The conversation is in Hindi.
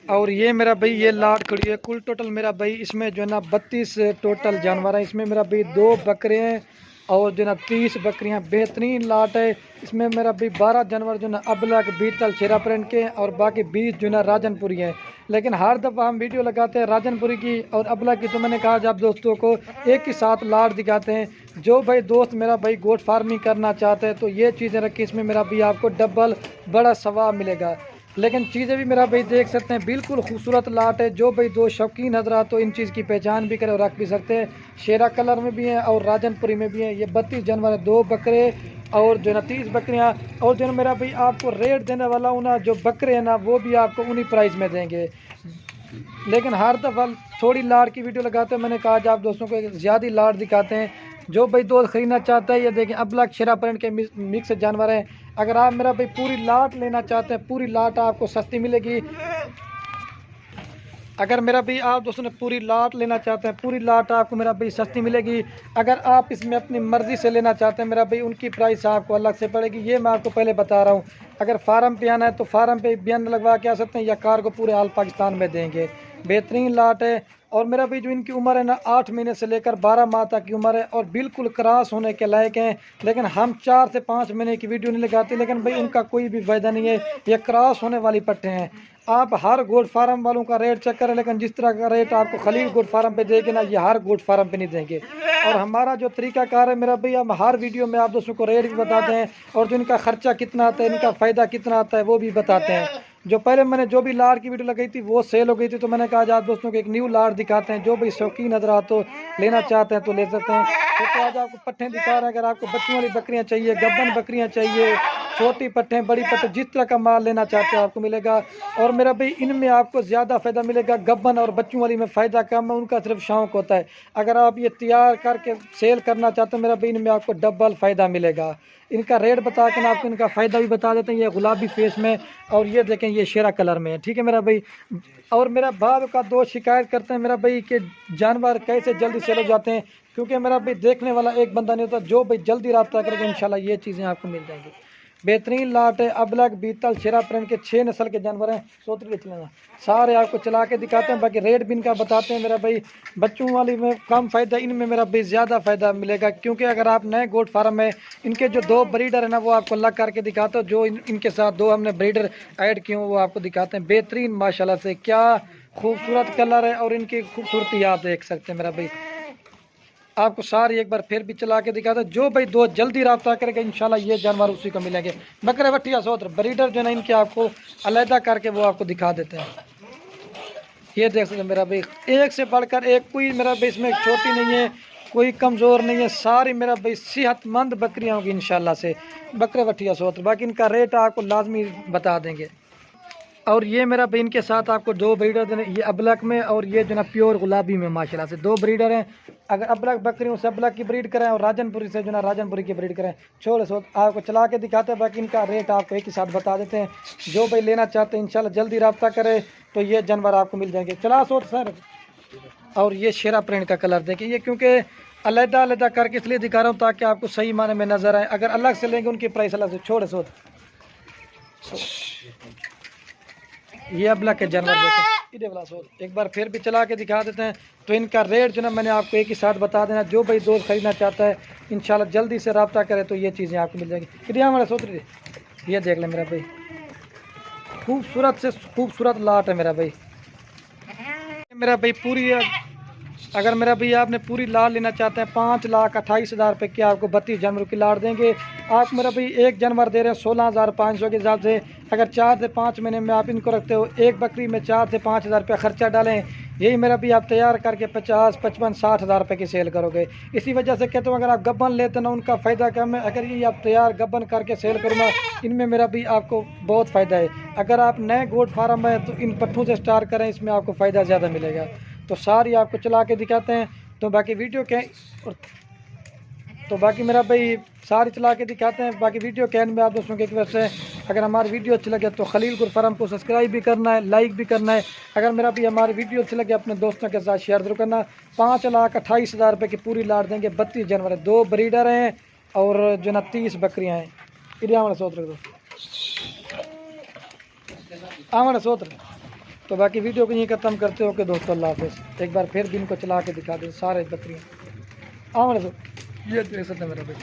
और ये मेरा भाई ये लाट खड़ी है कुल टोटल मेरा भाई इसमें जो है ना 32 टोटल जानवर हैं। इसमें मेरा भाई 2 बकरे हैं और जो है ना 30 बकरियां। बेहतरीन लाट है। इसमें मेरा भाई 12 जानवर जो है ना अबलग बीतल शेरा प्रिंट के और बाकी 20 जो है ना राजनपुरी हैं। लेकिन हर दफ़ा हम वीडियो लगाते हैं राजनपुरी की और अबलग की, तो मैंने कहा जब दोस्तों को एक ही साथ लाट दिखाते हैं। जो भाई दोस्त मेरा भाई गोट फार्मिंग करना चाहते हैं तो ये चीज़ें रखी, इसमें मेरा भाई आपको डबल बड़ा सवाब मिलेगा। लेकिन चीज़ें भी मेरा भाई देख सकते हैं बिल्कुल खूबसूरत लाट है। जो भाई दो शौकीन हजरात तो इन चीज़ की पहचान भी करे और रख भी सकते हैं। शेरा कलर में भी हैं और राजनपुरी में भी हैं। ये 32 जानवर है, 2 बकरे और जो है ना 30 बकरियाँ। और जो है मेरा भाई आपको रेट देने वाला हूँ ना, जो बकरे हैं ना वो भी आपको उन्हीं प्राइस में देंगे। लेकिन हर दफ़ा थोड़ी लाट की वीडियो लगाते हैं, मैंने कहा आप दोस्तों को एक ज़्यादा लाट दिखाते हैं। जो भाई दोस्त ख़रीदना चाहता है ये देखें अबलग शेरा प्रिंट के मिक्स जानवर हैं। अगर आप मेरा भाई पूरी लाट लेना चाहते हैं, पूरी लाट आपको सस्ती मिलेगी। अगर मेरा भाई आप दोस्तों ने पूरी लाट लेना चाहते हैं, पूरी लाट आपको मेरा भाई सस्ती मिलेगी। अगर आप इसमें अपनी मर्ज़ी से लेना चाहते हैं मेरा भाई, उनकी प्राइस आपको अलग से पड़ेगी। ये मैं आपको पहले बता रहा हूँ। अगर फार्म पे आना है तो फार्म पे बयान लगवा के आ सकते हैं या कार को पूरे आल पाकिस्तान में देंगे। बेहतरीन लाट है। और मेरा भाई जो इनकी उम्र है ना 8 महीने से लेकर 12 माह तक की उम्र है और बिल्कुल क्रॉस होने के लायक हैं। लेकिन हम 4 से 5 महीने की वीडियो नहीं लगाते, लेकिन भाई उनका कोई भी फ़ायदा नहीं है। ये क्रॉस होने वाली पट्टे हैं। आप हर गोट फार्म वालों का रेट चेक करें, लेकिन जिस तरह का रेट आपको खलील गोट फार्म पे देंगे ना, ये हर गोट फार्म पे नहीं देंगे। और हमारा जो तरीकाकार है मेरा भाई, हम हर वीडियो में आप दोस्तों को रेट भी बताते हैं और जो इनका खर्चा कितना आता है, इनका फ़ायदा कितना आता है वो भी बताते हैं। जो पहले मैंने जो भी लाट की वीडियो लगाई थी वो सेल हो गई थी, तो मैंने कहा आप दोस्तों को एक न्यू लाट दिखाते हैं। जो भी शौकीन हजरात तो लेना चाहते हैं तो ले सकते हैं। तो आज आपको पट्ठे दिखा रहे हैं। अगर आपको बच्चों वाली बकरियां चाहिए, गब्बन बकरियां चाहिए, छोटी पट्ठे बड़ी पट्ठे, जिस तरह का माल लेना चाहते हैं आपको मिलेगा। और मेरा भाई इनमें आपको ज़्यादा फ़ायदा मिलेगा। गब्बन और बच्चों वाली में फ़ायदा कम है, उनका सिर्फ शौक़ होता है। अगर आप ये तैयार करके सेल करना चाहते हैं मेरा भाई, इनमें आपको डबल फ़ायदा मिलेगा। इनका रेट बता के ना आपको इनका फ़ायदा भी बता देते हैं। ये गुलाबी फेस में और ये देखें ये शेरा कलर में है, ठीक है मेरा भाई। और मेरा बाद का दोस्त शिकायत करते हैं मेरा भाई कि जानवर कैसे जल्दी सेल हो जाते हैं, क्योंकि मेरा भाई देखने वाला एक बंदा नहीं होता। जो भाई जल्दी रब्ता करेगा इंशाल्लाह ये चीज़ें आपको मिल जाएंगी। बेहतरीन लाट है। अबलग बीतल शेरा प्रिंट के 6 नस्ल के जानवर हैं। सोतरी चलेगा सारे आपको चला के दिखाते हैं, बाकी रेट भी इनका बताते हैं मेरा भाई। बच्चों वाली में कम फ़ायदा, इनमें मेरा भाई ज़्यादा फ़ायदा मिलेगा। क्योंकि अगर आप नए गोट फार्म में इनके जो 2 ब्रीडर है ना वो आपको अलग करके दिखाते हो। जो इनके साथ 2 हमने ब्रीडर ऐड किए वो आपको दिखाते हैं। बेहतरीन माशाल्लाह से क्या खूबसूरत कलर है और इनकी खूबसूरती आप देख सकते हैं मेरा भाई। आपको सारी एक बार फिर भी चला के दिखाता है। जो भाई दो जल्दी रब्ता करेगा इंशाल्लाह ये जानवर उसी को मिलेंगे। बकरे वटिया सोत्र ब्रीडर जो है ना इनके आपको अलहदा करके वो आपको दिखा देते हैं। ये देख सकते हैं मेरा भाई, एक से बढ़कर एक, कोई मेरा भाई इसमें छोटी नहीं है, कोई कमज़ोर नहीं है, सारी मेरा भाई सेहतमंद बकरियाँ होंगी इंशाल्लाह से। बकरे वटिया सोत्र, बाकी इनका रेट आपको लाजमी बता देंगे। और ये मेरा भाई इनके साथ आपको 2 ब्रीडर देने, ये अबलक में और ये जो ना प्योर गुलाबी में माशाल्लाह से 2 ब्रीडर हैं। अगर अबलक बकरी से अबलक की ब्रीड करें और राजनपुरी से जो ना राजनपुरी की ब्रीड करें, छोड़ सो आपको चला के दिखाते हैं। बाकी इनका रेट आपको एक ही साथ बता देते हैं। जो भाई लेना चाहते हैं इंशाल्लाह जल्दी रब्ता करे तो ये जानवर आपको मिल जाएंगे। चला सोच सर। और ये शेरा प्रिंट का कलर देखिए, ये क्योंकि अलहदा अलहदा करके इसलिए दिखा रहा हूँ ताकि आपको सही माने में नज़र आए। अगर अलग से लेंगे उनकी प्राइस अलग से। छोड़ सोच ये अबला के जानवर देखें, इधर वाला सोच एक बार फिर भी चला के दिखा देते हैं। तो इनका रेट जो ना मैंने आपको एक ही साथ बता देना। जो भाई दोस्त खरीदना चाहता है इंशाल्लाह जल्दी से रब्ता करे तो ये चीज़ें आपको मिल जाएंगी। कितने हमारा सोच रही ये देख लें मेरा भाई, खूबसूरत से खूबसूरत लाट है मेरा भाई। मेरा भाई पूरी, अगर मेरा भैया आपने पूरी लाट लेना चाहते हैं 5,28,000 रुपये की आपको 32 जानवरों की लाट देंगे। आप मेरा भाई एक जानवर दे रहे हैं 16,500 के हिसाब से। अगर 4 से 5 महीने में आप इनको रखते हो, एक बकरी में 4 से 5,000 रुपया खर्चा डालें, यही मेरा भी आप तैयार करके 50, 55, 60,000 रुपये की सेल करोगे। इसी वजह से कहता हूँ अगर आप गब्बन लेते ना उनका फ़ायदा कम है। अगर ये आप तैयार गब्बन करके सेल करूँगा इनमें मेरा भी आपको बहुत फ़ायदा है। अगर आप नए गोट फार्म में तो इन पट्ठों से स्टार्ट करें, इसमें आपको फ़ायदा ज़्यादा मिलेगा। तो सारी आपको चला के दिखाते हैं। तो बाकी वीडियो के तो बाकी मेरा भाई सारी चला के दिखाते हैं। बाकी वीडियो कैन में आप दोस्तों के एक वजह से अगर हमारी वीडियो अच्छी लगे तो खलील गुर फार्म को सब्सक्राइब भी करना है, लाइक भी करना है। अगर मेरा भी हमारी वीडियो अच्छी लगे अपने दोस्तों के साथ शेयर जरूर करना। 5,28,000 रुपये की पूरी लाट देंगे। 32 जानवर है, 2 ब्रीडर हैं और जो ना 30 बकरियाँ हैं। इधर हमारा सोच रख दो, हमारा सोच तो बाकी वीडियो को यहीं ख़त्म करते हो कि दोस्तों अल्लाह हाफ़िज़। एक बार फिर दिन को चला के दिखा दे सारे बकरियाँ। आओ ये देख सकते हैं मेरा भाई।